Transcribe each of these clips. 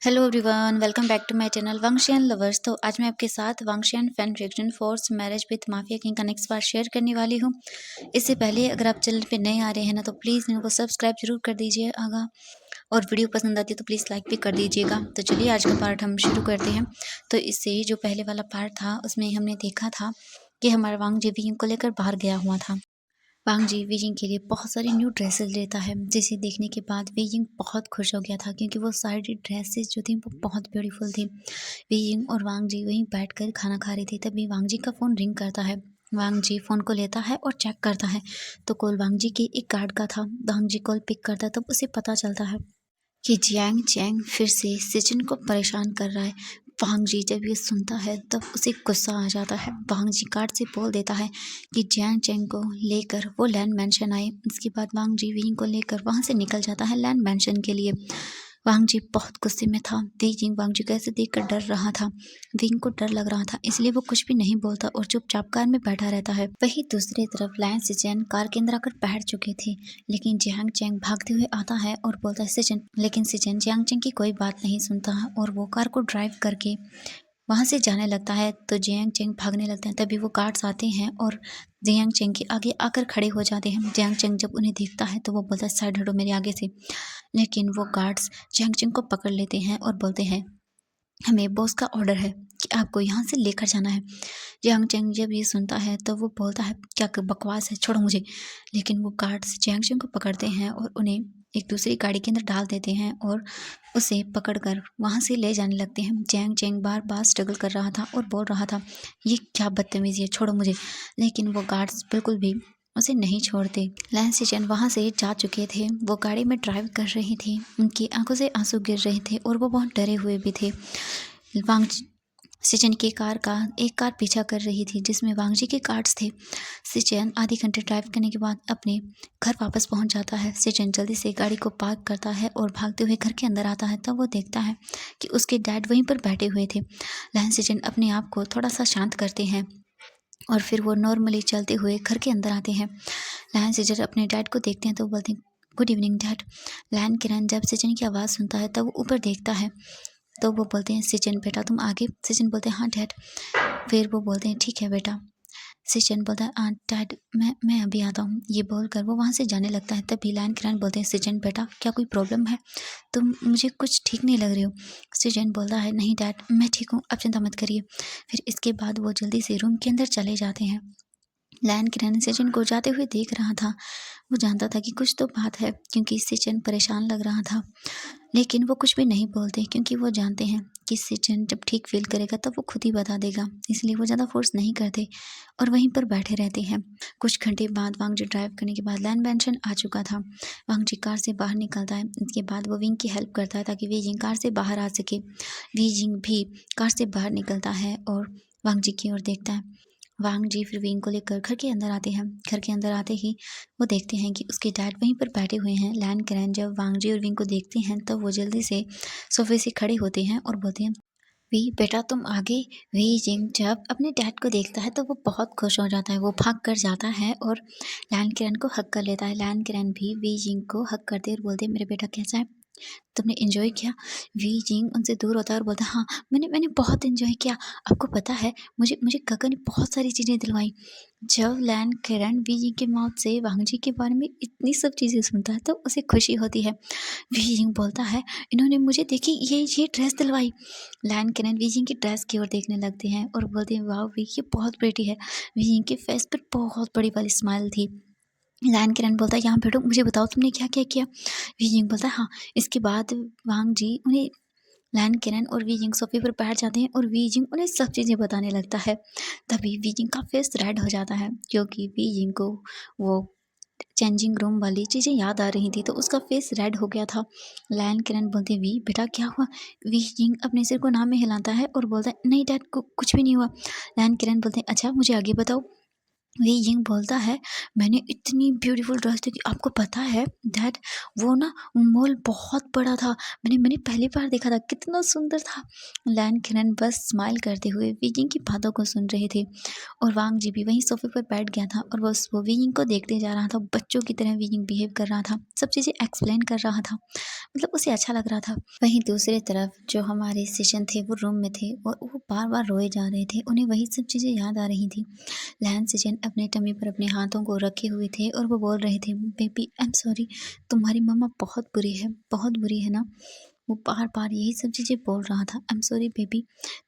Hello everyone, welcome back to my channel Wangxian lovers. तो आज मैं आपके साथ Wangxian fan fiction force marriage with mafia king का नेक्स्ट पार्ट शेयर करने वाली हूँ। इससे पहले अगर आप चैनल पे नए आ रहे हैं ना, तो प्लीज़ इनको सब्सक्राइब जरूर कर दीजिएगा और वीडियो पसंद आती है तो प्लीज़ लाइक भी कर दीजिएगा। तो चलिए आज का पार्ट हम शुरू करते हैं। तो इससे जो पहले वाला पार्ट था उसमें हमने देखा था कि हमारा वांग जीवी को लेकर बाहर गया हुआ था। वांग जी वीजिंग के लिए बहुत सारी न्यू ड्रेसेस लेता है, जिसे देखने के बाद वीजिंग बहुत खुश हो गया था क्योंकि वो सारी ड्रेसेस जो थी वो बहुत ब्यूटीफुल थी। वीजिंग और वांग जी वहीं बैठकर खाना खा रही थी, तभी वांग जी का फ़ोन रिंग करता है। वांग जी फ़ोन को लेता है और चेक करता है तो कॉल वांग जी के एक गार्ड का था। वांग जी कॉल पिक करता है तब उसे पता चलता है कि जियांग चैंग फिर से सिचिन को परेशान कर रहा है। वांग जी जब ये सुनता है तब उसे गुस्सा आ जाता है। वांग जी गार्ड से बोल देता है कि जियांग चैंग को लेकर वो लैंड मैंशन आए। इसके बाद वांग जी विंग को लेकर वहां से निकल जाता है लैंड मैंशन के लिए। वांग जी बहुत गुस्से में था। विंग वांग जी को ऐसे देखकर डर रहा था। विंग को डर लग रहा था, इसलिए वो कुछ भी नहीं बोलता और चुपचाप कार में बैठा रहता है। वहीं दूसरी तरफ लैंड सिचन कार के अंदर आकर बैठ चुके थे, लेकिन जियांग चैंग भागते हुए आता है और बोलता है सिचन, लेकिन सिचन जियांग चैंग की कोई बात नहीं सुनता और वो कार को ड्राइव करके वहां से जाने लगता है। तो जियांग चैंग भागने लगते हैं, तभी वो गार्ड्स आते हैं और जियांग चैंग के आगे आकर खड़े हो जाते हैं। जियांग चैंग जब उन्हें देखता है तो वो बोलता है साइड हटो मेरे आगे से, लेकिन वो गार्ड्स जियांग चैंग को पकड़ लेते हैं और बोलते हैं हमें बॉस का ऑर्डर है कि आपको यहाँ से लेकर जाना है। जियांग चैंग जब ये सुनता है तो वो बोलता है क्या बकवास है, छोड़ो मुझे। लेकिन वो गार्ड्स जियांग चैंग को पकड़ते हैं और उन्हें एक दूसरी गाड़ी के अंदर डाल देते हैं और उसे पकड़कर वहाँ से ले जाने लगते हैं। जियांग चैंग बार बार स्ट्रगल कर रहा था और बोल रहा था ये क्या बदतमीजी है, छोड़ो मुझे। लेकिन वो गार्ड्स बिल्कुल भी उसे नहीं छोड़ते। लैन सिचन वहां से जा चुके थे, वो गाड़ी में ड्राइव कर रही थी, उनकी आंखों से आंसू गिर रहे थे और वो बहुत डरे हुए भी थे। वांग सिचन की कार का एक कार पीछा कर रही थी जिसमें वांगजी के कार्ड्स थे। सिचन आधे घंटे ड्राइव करने के बाद अपने घर वापस पहुंच जाता है। सिचन जल्दी से गाड़ी को पार्क करता है और भागते हुए घर के अंदर आता है, तब वो देखता है कि उसके डैड वहीं पर बैठे हुए थे। लहन सिचन अपने आप को थोड़ा सा शांत करते हैं और फिर वो नॉर्मली चलते हुए घर के अंदर आते हैं। लहन सिचन अपने डैड को देखते हैं तो बोलते हैं गुड इवनिंग डैड। लहन किरण जब सिचन की आवाज़ सुनता है तब वो ऊपर देखता है तो वो बोलते हैं सिचन बेटा तुम आगे। सिचन बोलते हैं हाँ डैड। फिर वो बोलते हैं ठीक है बेटा। सिचन बोलता है हाँ डैड मैं अभी आता हूँ। ये बोलकर वो वहाँ से जाने लगता है। तभी लायन किरण बोलते हैं सिचन बेटा क्या कोई प्रॉब्लम है, तुम मुझे कुछ ठीक नहीं लग रही हो। सिचन बोलता है नहीं डैड मैं ठीक हूँ, आप चिंता मत करिए। फिर इसके बाद वो जल्दी से रूम के अंदर चले जाते हैं। लायन किरण सिचन को जाते हुए देख रहा था। वो जानता था कि कुछ तो बात है क्योंकि सिचन परेशान लग रहा था, लेकिन वो कुछ भी नहीं बोलते क्योंकि वो जानते हैं कि सिचन जब ठीक फील करेगा तब वो खुद ही बता देगा, इसलिए वो ज़्यादा फोर्स नहीं करते और वहीं पर बैठे रहते हैं। कुछ घंटे बाद वांग जी ड्राइव करने के बाद लैंड मैंशन आ चुका था। वांग जी कार से बाहर निकलता है। इसके बाद वो विंग की हेल्प करता है ताकि वीजिंग कार से बाहर आ सके। वीजिंग भी कार से बाहर निकलता है और वांग जी की ओर देखता है। वांग जी फिर विंग को लेकर घर के अंदर आते हैं। घर के अंदर आते ही वो देखते हैं कि उसके डैड वहीं पर बैठे हुए हैं। लैन करैन जब वांग जी और विंग को देखते हैं तब वो जल्दी से सोफे से खड़े होते हैं और बोलते हैं वी बेटा तुम आगे। वी जिंग जब अपने डैड को देखता है तो वो बहुत खुश हो जाता है। वो भाग कर जाता है और लैन किरण को हक कर लेता है। लैन किरण भी वी जिंग को हक करते और बोलते मेरे बेटा कैसा है, तुमने एंजॉय किया। वी जिंग उनसे दूर होता है और बोलता है हाँ मैंने बहुत एंजॉय किया। आपको पता है मुझे मुझे गगन ने बहुत सारी चीज़ें दिलवाई। जब लैन किरण वी जिंग के मौत से वांग जी के बारे में इतनी सब चीज़ें सुनता है तो उसे खुशी होती है। वी जिंग बोलता है इन्होंने मुझे देखी ये ड्रेस दिलवाई। लैन किरण वी जिंग की ड्रेस की ओर देखने लगते हैं और बोलते हैं वाह वी ये बहुत प्रेटी है। वी जिंग के फेस पर बहुत बड़ी वाली स्माइल थी। लैन किरण बोलता है यहाँ बैठो मुझे बताओ तुमने क्या क्या किया। वी जिंग बोलता है हाँ। इसके बाद वांग जी उन्हें लैन किरण और वी जिंग सोफे पर बैठ जाते हैं और वी जिंग उन्हें सब चीज़ें बताने लगता है। तभी वी जिंग का फेस रेड हो जाता है क्योंकि वी जिंग को वो चेंजिंग रूम वाली चीज़ें याद आ रही थी तो उसका फेस रेड हो गया था। लैन किरण बोलते वी बेटा क्या हुआ। वी जिंग अपने सिर को नाम में हिलाता है और बोलता है नहीं डैड कुछ भी नहीं हुआ। लैन किरण बोलते हैं अच्छा मुझे आगे बताओ। वी यिंग बोलता है, मैंने इतनी ब्यूटीफुल ड्रेस देखी, आपको पता है दैट वो ना मॉल बहुत बड़ा था, मैंने मैंने पहली बार देखा था, कितना सुंदर था। लैन किरण बस स्माइल करते हुए वी यिंग की बातों को सुन रहे थे और वांग जी भी वहीं सोफे पर बैठ गया था और बस वो वी यिंग को देखते जा रहा था। बच्चों की तरह वी यिंग बिहेव कर रहा था, सब चीज़ें एक्सप्लेन कर रहा था, मतलब उसे अच्छा लग रहा था। वहीं दूसरी तरफ जो हमारे सेशन थे वो रूम में थे और वो बार बार रोए जा रहे थे, उन्हें वही सब चीज़ें याद आ रही थी। लैन सेजन अपने टमी पर अपने हाथों को रखे हुए थे और वो बोल रहे थे, बेबी आई एम सॉरी, तुम्हारी मम्मा बहुत बुरी है, बहुत बुरी है ना। वो बार बार यही सब चीज़ें बोल रहा था, आई एम सॉरी बेबी,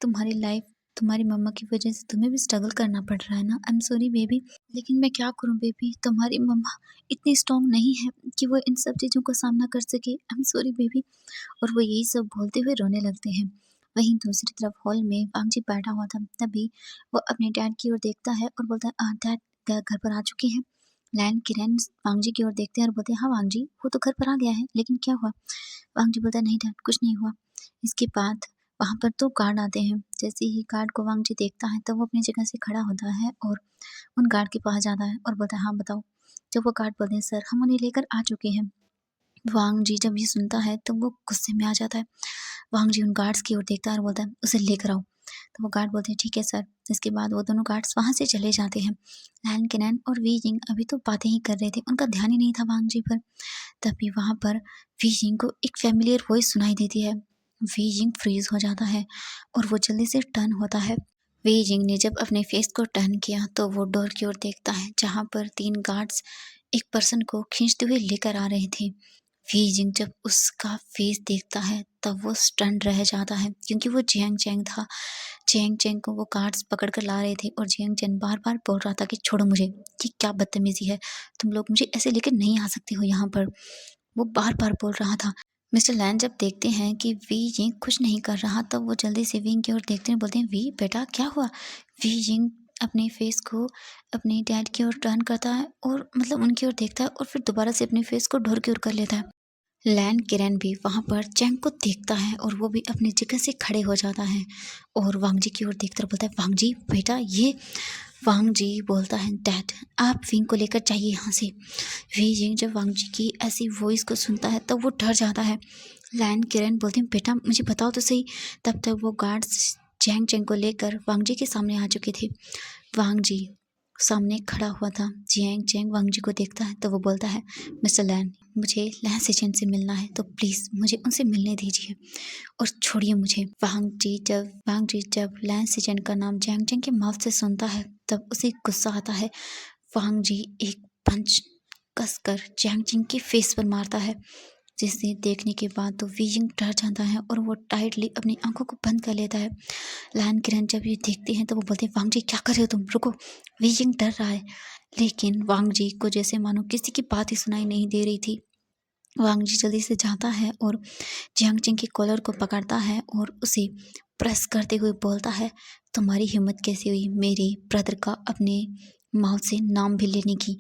तुम्हारी लाइफ तुम्हारी मम्मा की वजह से तुम्हें भी स्ट्रगल करना पड़ रहा है ना, आई एम सॉरी बेबी, लेकिन मैं क्या करूं बेबी, तुम्हारी मम्मा इतनी स्ट्रांग नहीं है कि वो इन सब चीज़ों का सामना कर सके, आई एम सॉरी बेबी। और वो यही सब बोलते हुए रोने लगते हैं। वहीं दूसरी तरफ हॉल में वांगजी बैठा हुआ था, तभी वो अपने डैड की ओर देखता है और बोलता है, डैड घर पर आ चुके हैं। लैन किरण वांगजी की ओर देखते हैं और बोलते हैं, हाँ वांगजी वो तो घर पर आ गया है, लेकिन क्या हुआ। वांगजी बोलता है, नहीं डैड कुछ नहीं हुआ। इसके बाद वहाँ पर 2 गार्ड आते हैं। जैसे ही गार्ड को वांगजी देखता है तो वो अपनी जगह से खड़ा होता है और उन गार्ड के पास जाता है और बोलता है, हाँ बताओ। जब वो गार्ड बोलते हैं, सर हम उन्हें लेकर आ चुके हैं। वांग जी जब ये सुनता है तो वो गुस्से में आ जाता है। वांग जी उन गार्ड्स की ओर देखता है और बोलता है, उसे लेकर आओ। तो वो गार्ड बोलते हैं, ठीक है सर। इसके बाद वो दोनों गार्ड्स वहाँ से चले जाते हैं। लैन केनन और वी यिंग अभी तो बातें ही कर रहे थे, उनका ध्यान ही नहीं था वांग जी पर। तभी वहाँ पर वी यिंग को एक फेमिलियर वॉइस सुनाई देती है। वी यिंग फ्रीज हो जाता है और वो जल्दी से टर्न होता है। वी यिंग ने जब अपने फेस को टर्न किया तो वो डोर की ओर देखता है, जहाँ पर 3 गार्ड्स एक पर्सन को खींचते हुए लेकर आ रहे थे। वी जिंग जब उसका फेस देखता है तब वो स्टन रह जाता है, क्योंकि वो जियांग चैंग था। जियांग चैंग को वो कार्ड्स पकड़ कर ला रहे थे और जियांग चैंग बार बार बोल रहा था कि छोड़ो मुझे, कि क्या बदतमीजी है, तुम लोग मुझे ऐसे लेकर नहीं आ सकते हो यहाँ पर। वो बार बार बोल रहा था। मिस्टर लैन जब देखते हैं कि वी जिंग कुछ नहीं कर रहा तब वो जल्दी से विंग की ओर देखते हैं, बोलते हैं, वी बेटा क्या हुआ। वी जिंग अपने फेस को अपने डैड की ओर टर्न करता है और मतलब उनकी ओर देखता है और फिर दोबारा से अपने फेस को डोर की ओर कर लेता है। लैन किरण भी वहाँ पर चैंग को देखता है और वो भी अपनी जगह से खड़े हो जाता है और वांगजी की ओर देखकर बोलता है, वांगजी बेटा ये। वांगजी बोलता है, डैड आप विंग को लेकर जाइए यहाँ से। वी जिंग जब वांगजी की ऐसी वॉइस को सुनता है तब वो डर जाता है। लैन किरण बोलती है, बेटा मुझे बताओ तो सही। तब तक वो गार्ड्स चैंग चैंग को लेकर वांगजी के सामने आ चुके थे। वांगजी सामने खड़ा हुआ था। जियांग चैंग वांगजी को देखता है तो वो बोलता है, मिस्टर लैन मुझे लैन सेचन से मिलना है, तो प्लीज़ मुझे उनसे मिलने दीजिए और छोड़िए मुझे। वांग जी जब लैन सेचन का नाम जियांग चैंग के माउथ से सुनता है तब उसे गुस्सा आता है। वांग जी एक पंच कसकर जियांग चैंग के फेस पर मारता है, जिसे देखने के बाद तो वीजिंग डर जाता है और वो टाइटली अपनी आंखों को बंद कर लेता है। लैन किरण जब ये देखते हैं तो वो बोलते हैं, वांग जी क्या कर रहे हो तुम, रुको। वीजिंग डर रहा है, लेकिन वांग जी को जैसे मानो किसी की बात ही सुनाई नहीं दे रही थी। वांग जी जल्दी से जाता है और जियांग चैंग के कॉलर को पकड़ता है और उसे प्रेस करते हुए बोलता है, तुम्हारी हिम्मत कैसे हुई मेरे ब्रदर का अपने माउथ से नाम भी लेने की।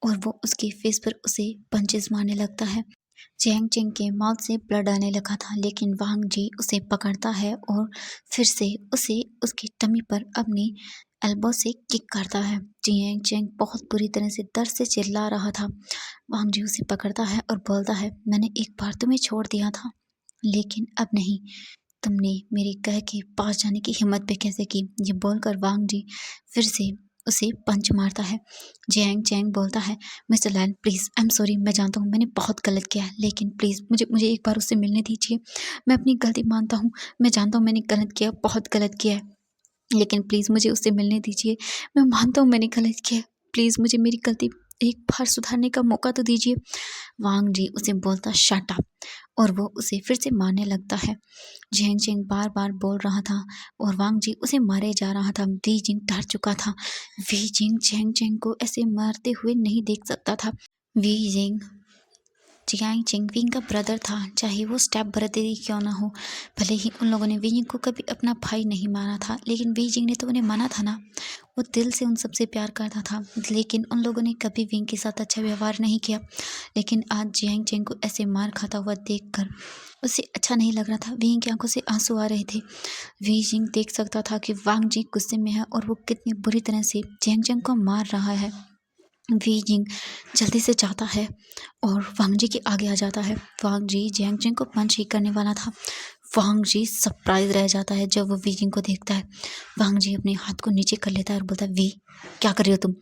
और वो उसके फेस पर उसे पंचेस मारने लगता है। जियांग चैंग के माउथ से ब्लड आने लगा था, लेकिन वांग जी उसे पकड़ता है और फिर से उसे उसकी टमी पर अपनी एल्बो से किक करता है। जियांग चैंग बहुत बुरी तरह से दर्द से चिल्ला रहा था। वांग जी उसे पकड़ता है और बोलता है, मैंने एक बार तुम्हें छोड़ दिया था, लेकिन अब नहीं। तुमने मेरे कह के पास जाने की हिम्मत भी कैसे की। ये बोलकर वांग जी फिर से उसे पंच मारता है। जियांग चैंग बोलता है, mister Lan please I am sorry, मैं जानता हूँ मैंने बहुत गलत किया है, लेकिन प्लीज़ मुझे मुझे एक बार उससे मिलने दीजिए। मैं अपनी गलती मानता हूँ, मैं जानता हूँ मैंने गलत किया, बहुत गलत किया है, लेकिन प्लीज़ मुझे उससे मिलने दीजिए। मैं मानता हूँ मैंने गलत किया है, प्लीज़ मुझे मेरी गलती एक बार सुधारने का मौका तो दीजिए। वांग जी उसे बोलता, शट अप, और वो उसे फिर से मारने लगता है। जियांग चैंग बार बार बोल रहा था और वांग जी उसे मारे जा रहा था। वी जिंग डर चुका था। वी जिंग जियांग चैंग को ऐसे मारते हुए नहीं देख सकता था। We Jing Jiang Ching wing का ब्रदर था, चाहे वो स्टेप ब्रदर ही क्यों ना हो। भले ही उन लोगों ने विंग को कभी अपना भाई नहीं माना था, लेकिन वी जिंग ने तो उन्हें माना था ना। वो दिल से उन सबसे प्यार करता था, लेकिन उन लोगों ने कभी विंग के साथ अच्छा व्यवहार नहीं किया। लेकिन आज जियांग चिंग को ऐसे मार खाता हुआ देखकर उसे अच्छा नहीं लग रहा था। विंग की आंखों से आंसू आ रहे थे। वी जिंग देख सकता था कि वांग जी गुस्से में है और वो कितनी बुरी तरह से जियांग चिंग को मार रहा है। वी जिंग जल्दी से जाता है और वांग जी के आगे आ जाता है। वांग जी जियांग चिंग को पंच ही करने वाला था। वांग जी सरप्राइज रह जाता है जब वो वी जिंग को देखता है। वांग जी अपने हाथ को नीचे कर लेता है और बोलता है, वी क्या कर रही हो तुम।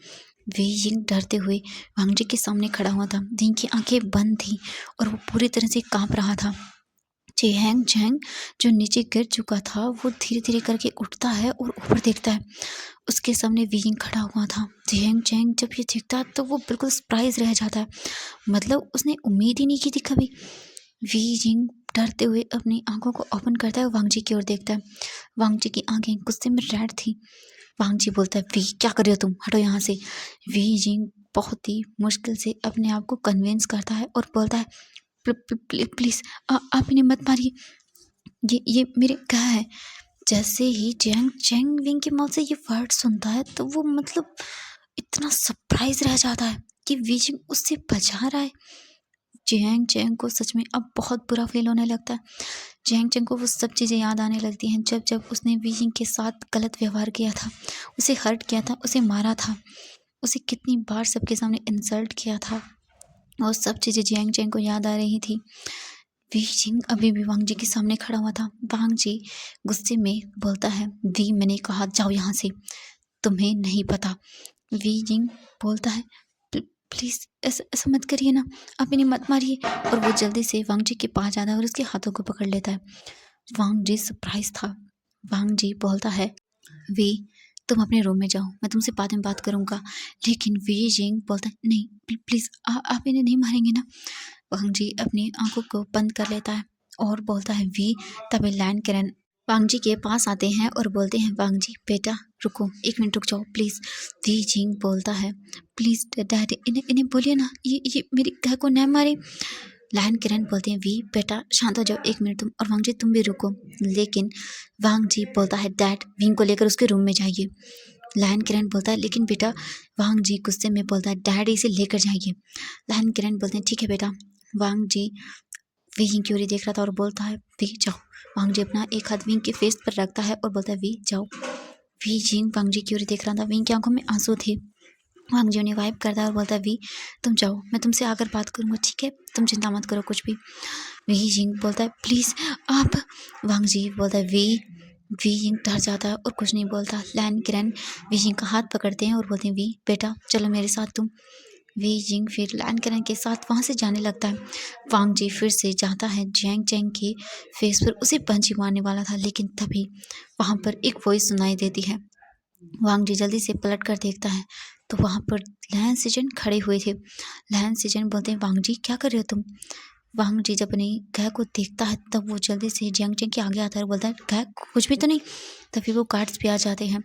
वी जिंग डरते हुए वांग जी के सामने खड़ा हुआ था। वी की आंखें बंद थी और वो पूरी तरह से कांप रहा था। चेहंग चेंग जो नीचे गिर चुका था वो धीरे धीरे करके उठता है और ऊपर देखता है। उसके सामने वीइंग खड़ा हुआ था। चेहंग चेंग जब ये देखता है तो वो बिल्कुल सरप्राइज रह जाता है। मतलब उसने उम्मीद ही नहीं की थी कभी। वीइंग डरते हुए अपनी आंखों को ओपन करता है और वांग जी की ओर देखता है। वांग जी की आंखें गुस्से में रेड थी। वांग जी बोलता है, वी क्या कर रहे हो तुम, हटो यहाँ से। वीइंग बहुत ही मुश्किल से अपने आप को कन्विंस करता है और बोलता है, प्लीज आप इन्हें मत मारिए, ये मेरे क्या है। जैसे ही चैंग चैंग विंग के माउथ से ये वर्ड सुनता है तो वो मतलब इतना सरप्राइज रह जाता है कि विजिंग उससे बचा रहा है। चैंग चैंग को सच में अब बहुत बुरा फील होने लगता है। चैंग चैंग को वो सब चीज़ें याद आने लगती हैं जब जब उसने विजिंग के साथ गलत व्यवहार किया था, उसे हर्ट किया था, उसे मारा था, उसे कितनी बार सबके सामने इंसल्ट किया था। वो सब चीज़ें जियांग चैंग को याद आ रही थी। वी जिंग अभी भी वांग जी के सामने खड़ा हुआ था। वांग जी गुस्से में बोलता है, वी मैंने कहा जाओ यहाँ से, तुम्हें नहीं पता। वी जिंग बोलता है, प्लीज ऐसा मत करिए ना, आप इन्हें मत मारिए। और वो जल्दी से वांग जी के पास जाता है और उसके हाथों को पकड़ लेता है। वांग जी सरप्राइज था। वांग जी बोलता है, वी तुम अपने रूम में जाओ, मैं तुमसे बाद में बात करूंगा। लेकिन वी जिंग बोलता है, नहीं प्लीज आप इन्हें नहीं मारेंगे ना। वांग जी अपनी आंखों को बंद कर लेता है और बोलता है, वी तभी लैन किरण वांग जी के पास आते हैं और बोलते हैं, वांग जी बेटा रुको, 1 मिनट रुक जाओ प्लीज। वी जिंग बोलता है, प्लीज डैड इन्हें बोलिए ना, ये मेरी घर को न मारे। लैन किरण बोलते हैं, वी बेटा शांत हो जाओ, 1 मिनट तुम, और वांग जी तुम भी रुको। लेकिन वांग जी बोलता है, डैड विंग को लेकर उसके रूम में जाइए। लैन किरण बोलता है, लेकिन बेटा। वांग जी गुस्से में बोलता है, डैड इसे लेकर जाइए। लैन किरण बोलते हैं, ठीक है बेटा। वांग जी विंग की ओर देख रहा था और बोलता है, वी जाओ। वांग जी अपना एक हाथ विंग के फेस पर रखता है और बोलता है, वी जाओ। वी जिंग वांग जी की ओर देख रहा था। विंग की आंखों में आंसू थे। वांग जी उन्हें वाइप करता है और बोलता है, वी तुम जाओ, मैं तुमसे आकर बात करूंगा, ठीक है, तुम चिंता मत करो कुछ भी। वी जिंग बोलता है, प्लीज आप। वांग जी बोलता है, वी जिंग डर जाता है और कुछ नहीं बोलता। लैन किरण वी जिंग का हाथ पकड़ते हैं और बोलते हैं, वी बेटा चलो मेरे साथ तुम। वी जिंग फिर लैन किरण के साथ वहाँ से जाने लगता है। वांग जी फिर से जाता है जियांग चैंग के फेस पर, उसे पंच ही मारने वाला था, लेकिन तभी वहाँ पर एक वॉइस सुनाई देती है। वांग जी जल्दी से पलट कर देखता है तो वहाँ पर लैन सिजन खड़े हुए थे। लैन सिजन बोलते हैं, वांग जी क्या कर रहे हो तुम। वांग जी जब अपनी गाय को देखता है तब वो जल्दी से जियांग चैंग के आगे आता है और बोलता है, गाय कुछ भी तो नहीं। तभी वो गार्ड्स भी आ जाते हैं,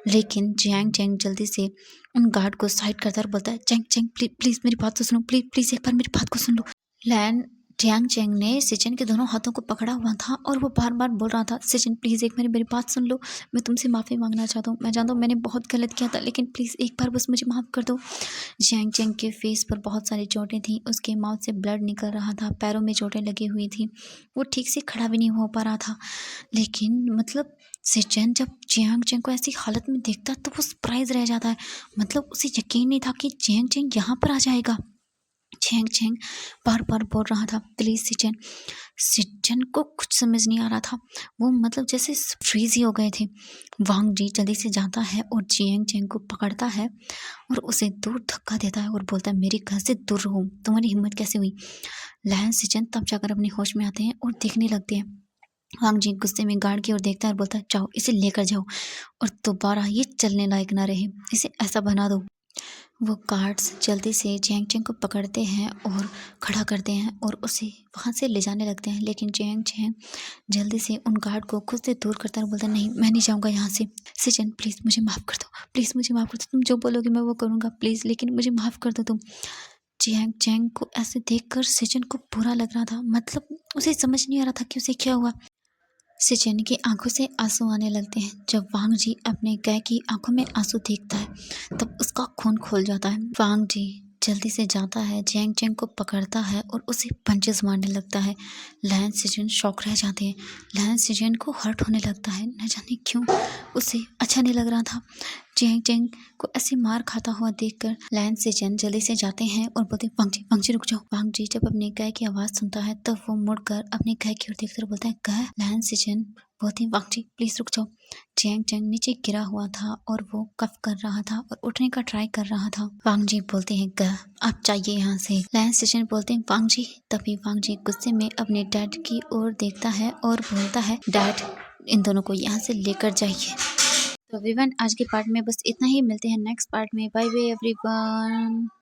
लेकिन जियांग चैंग जल्दी से उन गार्ड को साइड करता है और बोलता है, चैंग चैंग प्लीज प्लीज मेरी बात तो सुनो, प्लीज प्लीज एक बार मेरी बात को सुन लो। लैन जियांग चैंग ने सिजन के दोनों हाथों को पकड़ा हुआ था और वो बार बार बोल रहा था, सिजन प्लीज़ एक मेरी बात सुन लो, मैं तुमसे माफ़ी मांगना चाहता हूँ, मैं जानता हूँ मैंने बहुत गलत किया था, लेकिन प्लीज़ एक बार बस मुझे माफ़ कर दो। जियांग चैंग के फेस पर बहुत सारी चोटें थीं, उसके माउथ से ब्लड निकल रहा था, पैरों में चोटें लगी हुई थी, वो ठीक से खड़ा भी नहीं हो पा रहा था। लेकिन मतलब सिजन जब जियांग चैंग को ऐसी हालत में देखता तो वो सरप्राइज रह जाता है। मतलब उसे यकीन नहीं था कि जियांग चैंग यहाँ पर आ जाएगा। छेंग छेंग बार बार बोल रहा था, प्लीज सिजन। सिजन को कुछ समझ नहीं आ रहा था, वो मतलब जैसे फ्रीज ही हो गए थे। वांग जी जल्दी से जाता है और जियांग चेंग को पकड़ता है और उसे दूर धक्का देता है और बोलता है, मेरे घर से दूर रहो, तुम्हारी हिम्मत कैसे हुई। लैन सिजन तब जाकर अपने होश में आते हैं और देखने लगते हैं। वांग जी गुस्से में गार्ड की ओर देखता है और बोलता है, जाओ इसे लेकर जाओ और दोबारा ये चलने लायक ना रहे, इसे ऐसा बना दो। वो गार्ड्स जल्दी से जियांग चैंग को पकड़ते हैं और खड़ा करते हैं और उसे वहाँ से ले जाने लगते हैं, लेकिन जियांग चैंग जल्दी से उन गार्ड को खुद से दूर करता है और बोलता है, नहीं मैं नहीं जाऊँगा यहाँ से। सिजन प्लीज़ मुझे माफ़ कर दो, प्लीज़ मुझे माफ़ कर दो, तुम जो बोलोगे मैं वो करूँगा प्लीज़, लेकिन मुझे माफ़ कर दो तुम। जियांग चैंग को ऐसे देखकर सिजन को बुरा लग रहा था, मतलब उसे समझ नहीं आ रहा था कि उसे क्या हुआ। सिजन की आंखों से आंसू आने लगते हैं। जब वांग जी अपने गाय की आंखों में आंसू देखता है तब उसका खून खोल जाता है। वांग जी जल्दी से जाता है, जियांग चैंग को पकड़ता है और उसे पंचेस मारने लगता है। लैन सिजन शॉक रह जाते हैं। लैन सिजन को हर्ट होने लगता है, न जाने क्यों उसे अच्छा नहीं लग रहा था। जियांग चैंग को ऐसे मार खाता हुआ देखकर लैन सिजन जल्दी से जाते हैं और बोलते हैं, वांग जी रुक जाओ। वांग जी जब अपने गाय की आवाज़ सुनता है तब वो मुड़कर अपनी गाय की ओर देखकर बोलता है, गाय। लैन सिजन बोलते हैं, वांग जी प्लीज़ रुक जाओ। जियांग चैंग नीचे गिरा हुआ था और वो कफ कर रहा था और उठने का ट्राई कर रहा था। वांग जी बोलते हैं, गाय आप जाइए यहाँ से। लैन सिजन बोलते हैं, वांग जी। तभी वांग जी गुस्से में अपने डैड की ओर देखता है और बोलता है, डैड इन दोनों को यहाँ से लेकर जाइए। तो एवरीवन आज के पार्ट में बस इतना ही, मिलते हैं नेक्स्ट पार्ट में। Bye bye everyone.